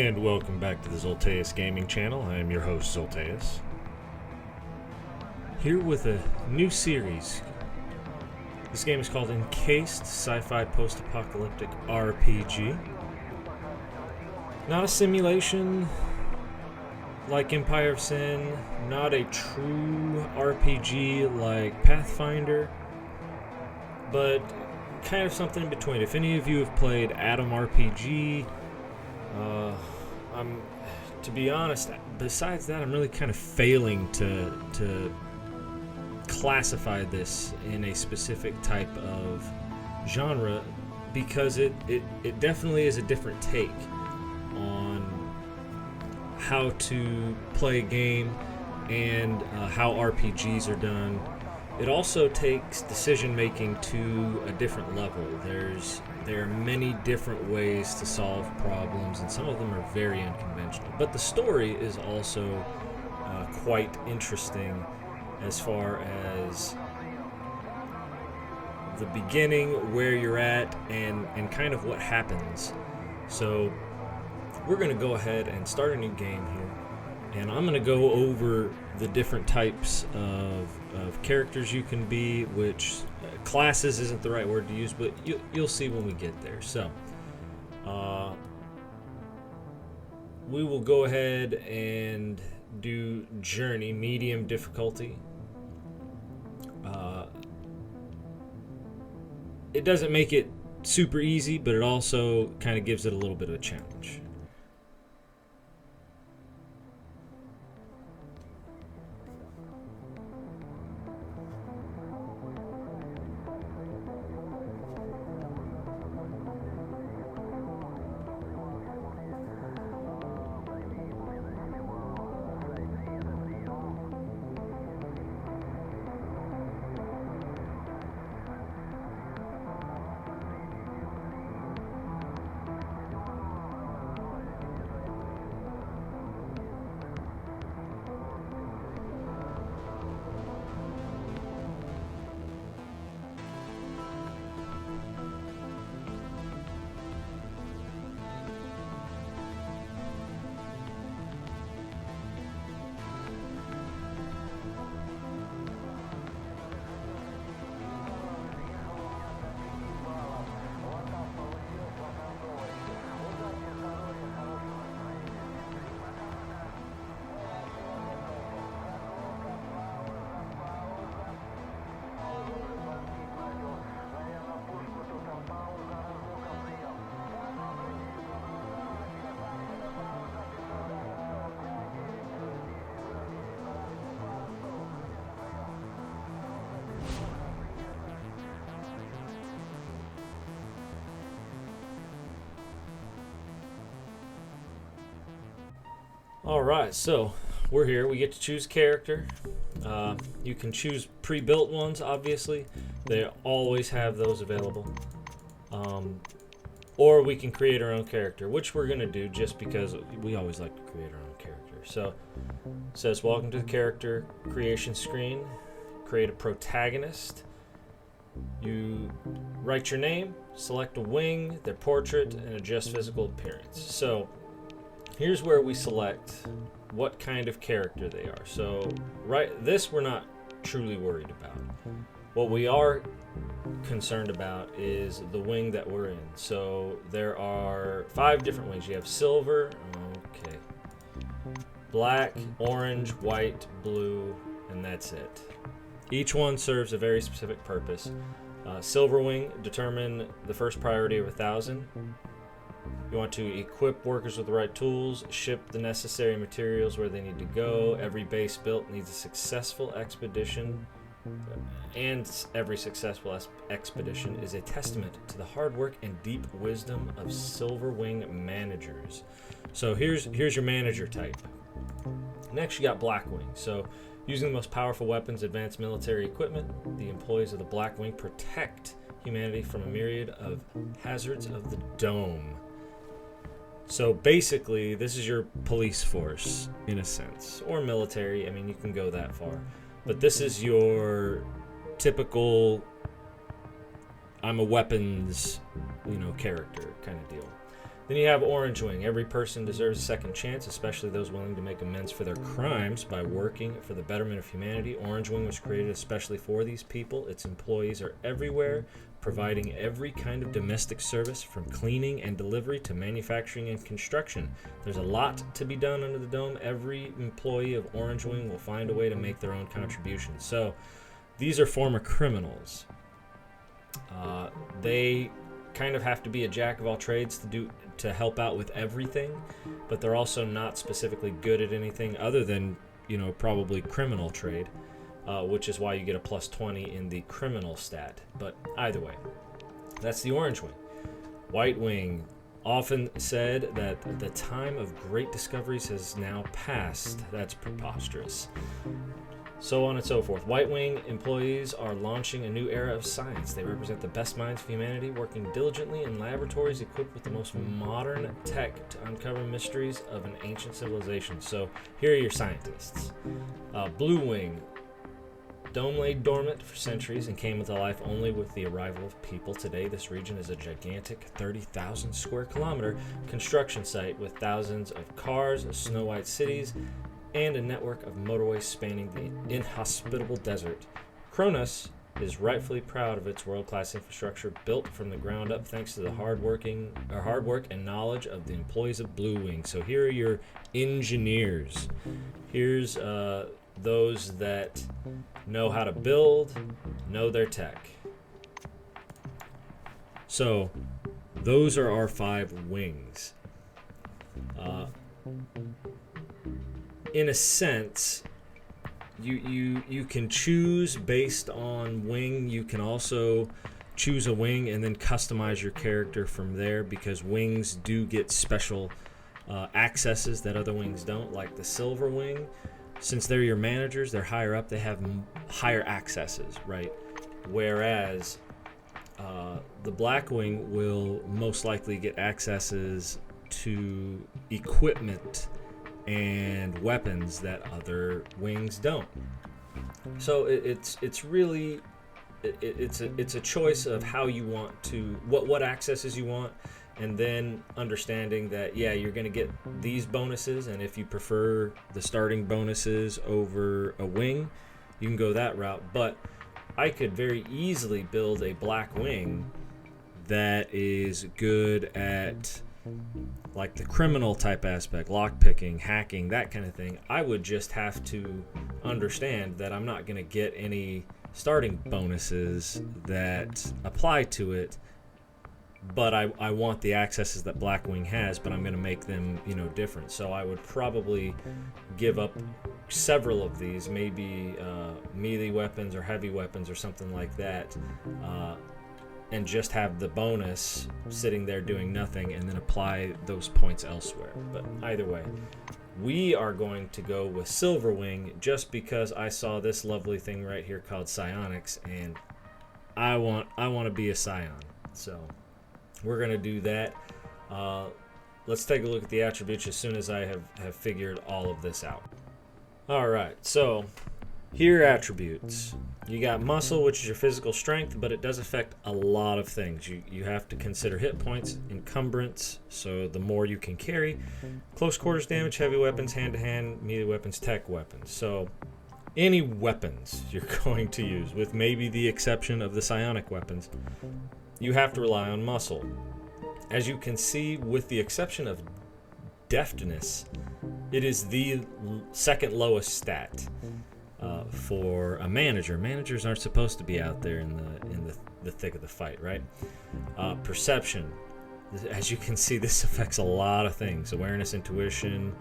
And welcome back to the Zolteus Gaming Channel. I am your host, Zolteus. Here with a new series. This game is called Encased, Sci-Fi Post Apocalyptic RPG. Not a simulation like Empire of Sin, not a true RPG like Pathfinder, but kind of something in between. If any of you have played Atom RPG, to be honest, besides that, I'm really kind of failing to classify this in a specific type of genre, because it definitely is a different take on how to play a game and how RPGs are done. It also takes decision making to a different level. There are many different ways to solve problems, and some of them are very unconventional. But the story is also quite interesting as far as the beginning, where you're at, and kind of what happens. So we're going to go ahead and start a new game here, and I'm going to go over the different types of characters you can be, which classes isn't the right word to use, but you'll see when we get there. So we will go ahead and do Journey, medium difficulty. It doesn't make it super easy, but it also kind of gives it a little bit of a challenge. Alright, so we're here. We get to choose character. You can choose pre-built ones, obviously. They always have those available. Or we can create our own character, which we're going to do just because we always like to create our own character. So it says, welcome to the character creation screen. Create a protagonist. You write your name, select a wing, their portrait, and adjust physical appearance. So here's where we select what kind of character they are. So this we're not truly worried about. What we are concerned about is the wing that we're in. So there are 5 different wings. You have silver, okay, black, orange, white, blue, and that's it. Each one serves a very specific purpose. Silver wing, determine the first priority of 1,000. You want to equip workers with the right tools, ship the necessary materials where they need to go. Every base built needs a successful expedition, and every successful expedition is a testament to the hard work and deep wisdom of Silverwing managers. So here's your manager type. Next, you got Blackwing. So using the most powerful weapons, advanced military equipment, the employees of the Blackwing protect humanity from a myriad of hazards of the dome. So basically, this is your police force, in a sense, or military. I mean, you can go that far. But this is your typical, I'm a weapons, character kind of deal. Then you have Orange Wing. Every person deserves a second chance, especially those willing to make amends for their crimes by working for the betterment of humanity. Orange Wing was created especially for these people. Its employees are everywhere, providing every kind of domestic service, from cleaning and delivery to manufacturing and construction. There's a lot to be done under the dome. Every employee of Orange Wing will find a way to make their own contribution. So these are former criminals. They kind of have to be a jack of all trades to help out with everything, but they're also not specifically good at anything other than, probably criminal trade, which is why you get a plus 20 in the criminal stat. But either way, that's the Orange Wing. White Wing, often said that the time of great discoveries has now passed. That's preposterous. So on and so forth. White Wing employees are launching a new era of science. They represent the best minds of humanity, working diligently in laboratories equipped with the most modern tech to uncover mysteries of an ancient civilization. So here are your scientists. Blue Wing. Dome lay dormant for centuries and came into life only with the arrival of people. Today, this region is a gigantic 30,000 square kilometer construction site with thousands of cars, snow-white cities, and a network of motorways spanning the inhospitable desert. Cronus is rightfully proud of its world-class infrastructure built from the ground up thanks to the hard work and knowledge of the employees of Blue Wing. So here are your engineers. Here's those that know how to build, know their tech. So those are our 5 wings. In a sense, you can choose based on wing. You can also choose a wing and then customize your character from there, because wings do get special accesses that other wings don't, like the Silver Wing. Since they're your managers, they're higher up, they have higher accesses, right? Whereas the Black Wing will most likely get accesses to equipment and weapons that other wings don't. So it's really a choice of how you want to, what accesses you want, and then understanding that you're going to get these bonuses, and if you prefer the starting bonuses over a wing, you can go that route. But I could very easily build a Black Wing that is good at like the criminal type aspect, lockpicking, hacking, that kind of thing. I would just have to understand that I'm not going to get any starting bonuses that apply to it, but I want the accesses that Black Wing has, but I'm going to make them, different. So I would probably give up several of these, maybe melee weapons or heavy weapons or something like that, and just have the bonus sitting there doing nothing, and then apply those points elsewhere. But either way, we are going to go with Silver Wing just because I saw this lovely thing right here called psionics, and I want to be a scion. So we're going to do that. Let's take a look at the attributes as soon as I have figured all of this out. All right, so here are attributes. You got muscle, which is your physical strength, but it does affect a lot of things. You have to consider hit points, encumbrance, so the more you can carry, close quarters damage, heavy weapons, hand-to-hand, melee weapons, tech weapons. So any weapons you're going to use, with maybe the exception of the psionic weapons, you have to rely on muscle. As you can see, with the exception of deftness, it is the second lowest stat. For a manager. Managers aren't supposed to be out there in the thick of the fight, right? Perception. As you can see, this affects a lot of things. Awareness, intuition,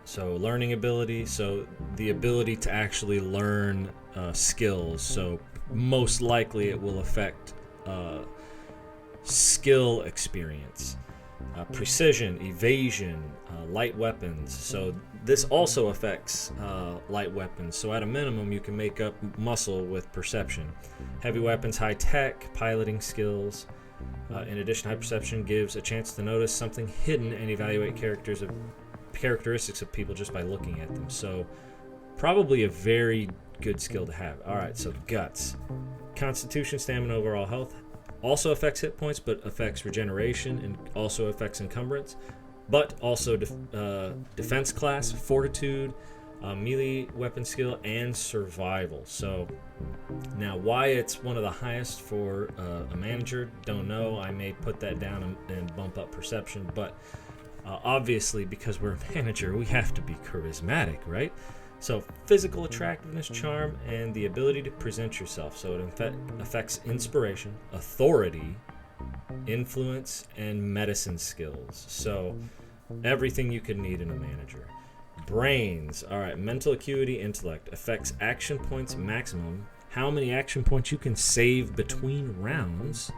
so learning ability, so the ability to actually learn skills. So most likely it will affect skill experience. Precision, evasion, light weapons. So this also affects light weapons. So at a minimum, you can make up muscle with perception. Heavy weapons, high tech, piloting skills. In addition, high perception gives a chance to notice something hidden and evaluate characteristics of people just by looking at them. So probably a very good skill to have. All right, so guts. Constitution, stamina, overall health. Also affects hit points, but affects regeneration and also affects encumbrance. But also defense class, fortitude, melee weapon skill, and survival. So now why it's one of the highest for a manager, don't know. I may put that down and bump up perception, but obviously because we're a manager, we have to be charismatic, right? So physical attractiveness, charm, and the ability to present yourself. So it affects inspiration, authority, influence, and medicine skills. So everything you could need in a manager. Brains. All right, mental acuity, intellect. Affects action points maximum. How many action points you can save between rounds.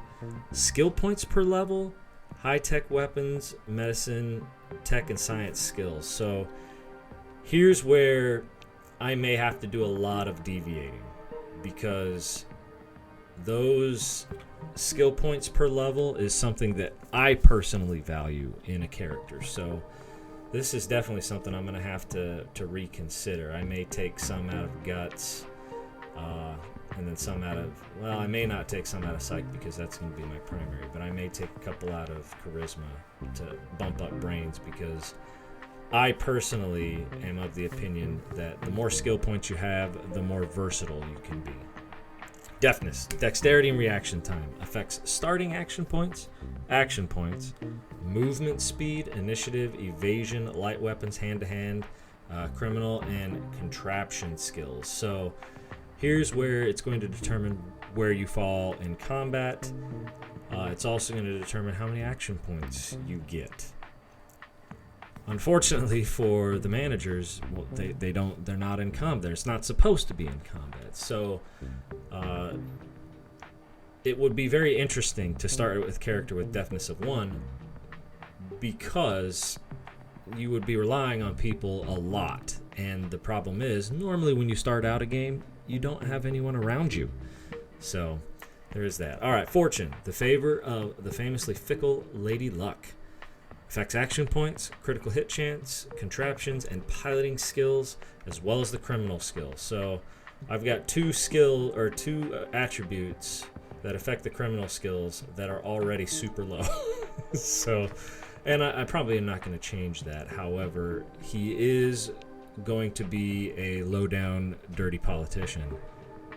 Skill points per level. High-tech weapons, medicine, tech, and science skills. So here's where I may have to do a lot of deviating, because those skill points per level is something that I personally value in a character. So this is definitely something I'm going to have to reconsider. I may take some out of guts, and then some out of, well, I may not take some out of psych because that's going to be my primary, but I may take a couple out of charisma to bump up brains, because I personally am of the opinion that the more skill points you have, the more versatile you can be. Deftness, dexterity, and reaction time. Affects starting action points, movement speed, initiative, evasion, light weapons, hand-to-hand, criminal, and contraption skills. So here's where it's going to determine where you fall in combat. It's also going to determine how many action points you get. Unfortunately for the managers, well, they're not in combat. It's not supposed to be in combat. So it would be very interesting to start with a character with deafness of 1, because you would be relying on people a lot. And the problem is, normally when you start out a game, you don't have anyone around you. So there's that. All right, fortune, the favor of the famously fickle Lady Luck. Affects action points, critical hit chance, contraptions, and piloting skills, as well as the criminal skill. So I've got two attributes that affect the criminal skills that are already super low. So, and I probably am not going to change that. However, he is going to be a low-down, dirty politician.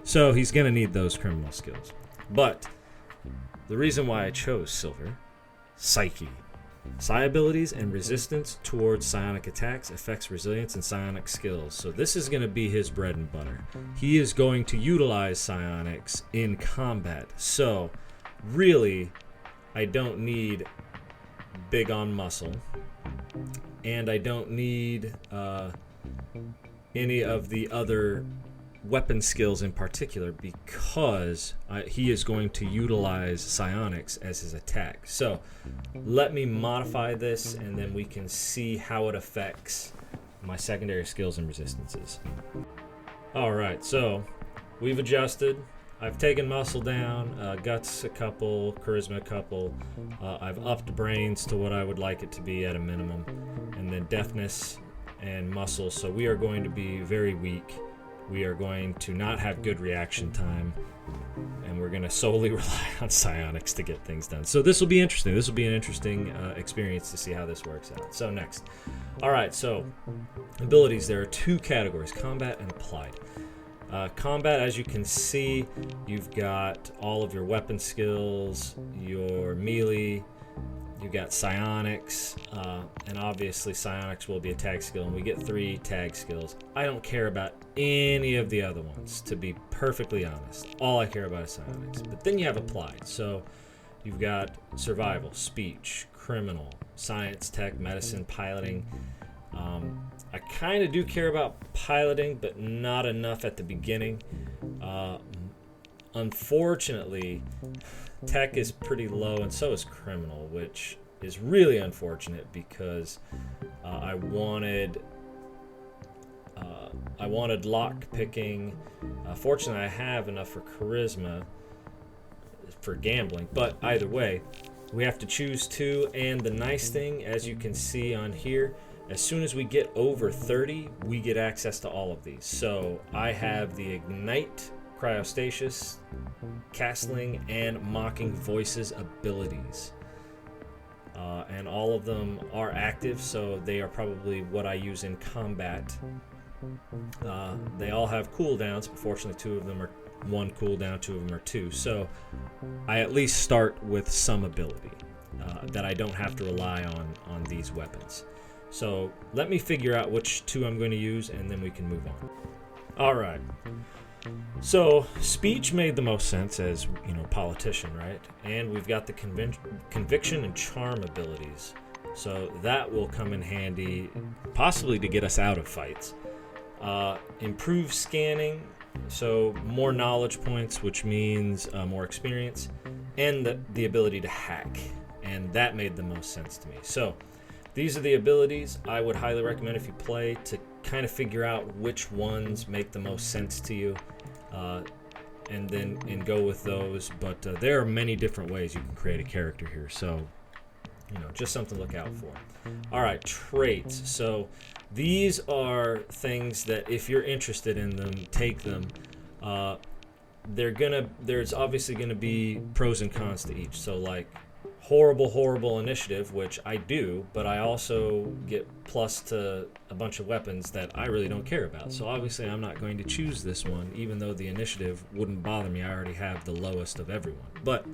So he's going to need those criminal skills. But the reason why I chose silver, psyche. Psi abilities and resistance towards psionic attacks, affects resilience and psionic skills. So this is going to be his bread and butter. He is going to utilize psionics in combat. So really, I don't need big on muscle, and I don't need any of the other weapon skills in particular, because he is going to utilize psionics as his attack. So let me modify this, and then we can see how it affects my secondary skills and resistances. Alright, so we've adjusted. I've taken muscle down, guts a couple, charisma a couple. I've upped brains to what I would like it to be at a minimum, and then deafness and muscle. So we are going to be very weak. We are going to not have good reaction time, and we're going to solely rely on psionics to get things done. So this will be interesting. This will be an interesting experience to see how this works out. So next. All right, so abilities. There are two categories, combat and applied. Combat, as you can see, you've got all of your weapon skills, your melee, you've got psionics, and obviously psionics will be a tag skill, and we get 3 tag skills. I don't care about any of the other ones, to be perfectly honest. All I care about is psionics. But then you have applied. So you've got survival, speech, criminal, science, tech, medicine, piloting. I kind of do care about piloting, but not enough at the beginning. Unfortunately, tech is pretty low, and so is criminal, which is really unfortunate, because I wanted lock picking. Fortunately, I have enough for charisma for gambling, but either way, we have to choose 2. And the nice thing, as you can see on here, as soon as we get over 30, we get access to all of these. So I have the Ignite cryostasis, castling, and mocking voices abilities. And all of them are active, so they are probably what I use in combat. They all have cooldowns, but fortunately 2 of them are 1 cooldown, 2 of them are 2. So I at least start with some ability that I don't have to rely on these weapons. So let me figure out which 2 I'm going to use, and then we can move on. All right. So speech made the most sense as, politician, right? And we've got the conviction and charm abilities. So that will come in handy, possibly to get us out of fights. Improved scanning, so more knowledge points, which means more experience, and the ability to hack. And that made the most sense to me. So these are the abilities I would highly recommend if you play to kind of figure out which ones make the most sense to you, and go with those. But there are many different ways you can create a character here, so just something to look out for. All right, traits. So these are things that if you're interested in them, take them. There's obviously gonna be pros and cons to each. So like horrible initiative, which I do, but I also get plus to a bunch of weapons that I really don't care about. So obviously I'm not going to choose this one, even though the initiative wouldn't bother me. I already have the lowest of everyone. But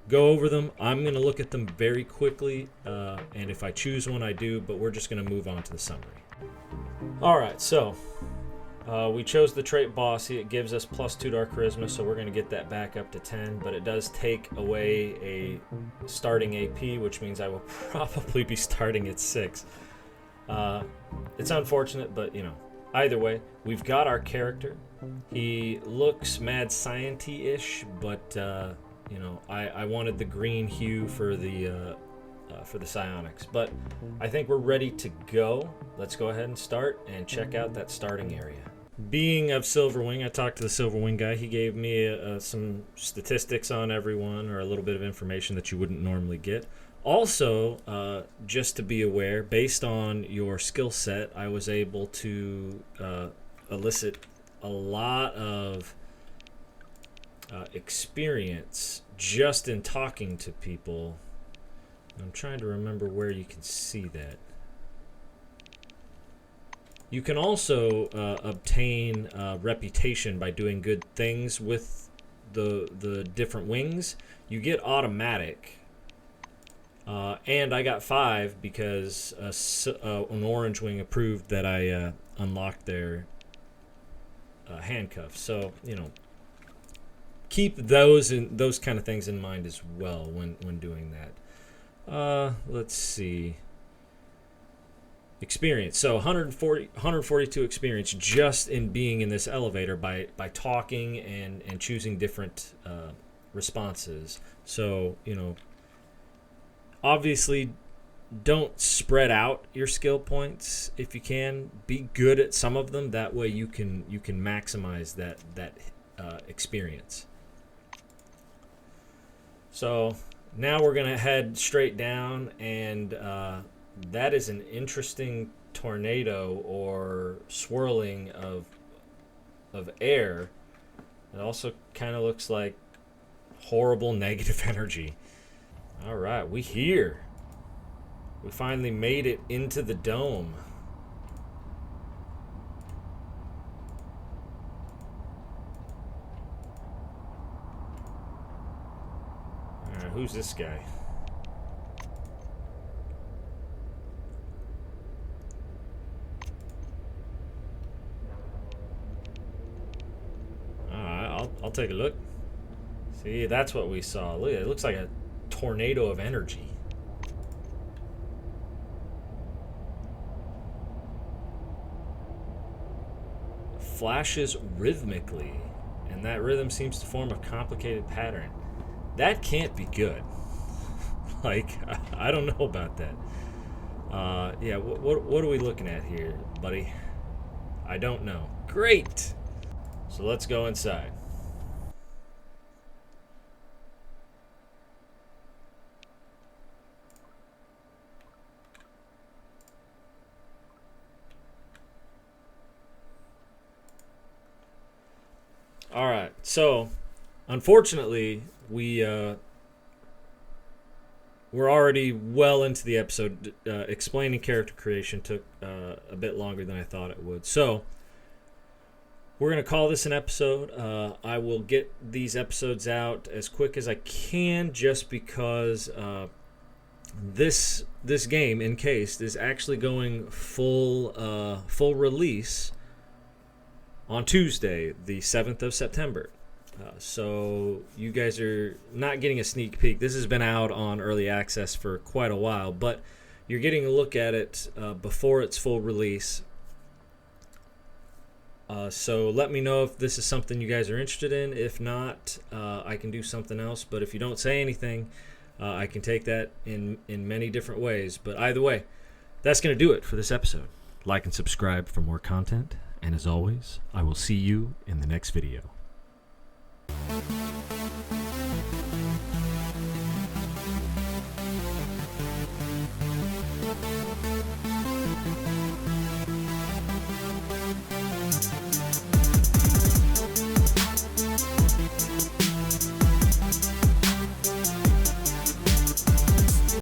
go over them. I'm going to look at them very quickly, and if I choose one, I do, but we're just going to move on to the summary. All right, so we chose the trait Bossy. It gives us +2 to our charisma, so we're going to get that back up to 10, but it does take away a starting AP, which means I will probably be starting at 6. It's unfortunate, but either way, we've got our character. He looks mad science-y-ish, but I wanted the green hue for the psionics, but I think we're ready to go. Let's go ahead and start and check out that starting area. Being of Silverwing, I talked to the Silverwing guy. He gave me some statistics on everyone, or a little bit of information that you wouldn't normally get. Also, just to be aware, based on your skill set, I was able to elicit a lot of experience just in talking to people. I'm trying to remember where you can see that. You can also obtain reputation by doing good things with the different wings. You get automatic, and I got 5 because an orange wing approved that I unlocked their handcuffs. So keep those kind of things in mind as well when doing that. Let's see. Experience. So 142 experience just in being in this elevator by talking and choosing different responses. So, obviously don't spread out your skill points if you can. Be good at some of them. That way you can maximize that experience. So now we're going to head straight down, and that is an interesting tornado or swirling of air. It also kind of looks like horrible negative energy. All right, we here. We finally made it into the dome. All right, who's this guy? I'll take a look. See, that's what we saw. Look, it looks like a tornado of energy. Flashes rhythmically, and that rhythm seems to form a complicated pattern. That can't be good. Like, I don't know about that. Yeah, what are we looking at here, buddy? I don't know. Great! So let's go inside. All right. So, unfortunately, we're already well into the episode. Explaining character creation took a bit longer than I thought it would. So, we're going to call this an episode. I will get these episodes out as quick as I can, just because this game, Encased, is actually going full release on Tuesday, the 7th of September. So you guys are not getting a sneak peek. This has been out on early access for quite a while, but you're getting a look at it before its full release. So let me know if this is something you guys are interested in. If not, I can do something else. But if you don't say anything, I can take that in many different ways. But either way, that's going to do it for this episode. Like and subscribe for more content. And as always, I will see you in the next video.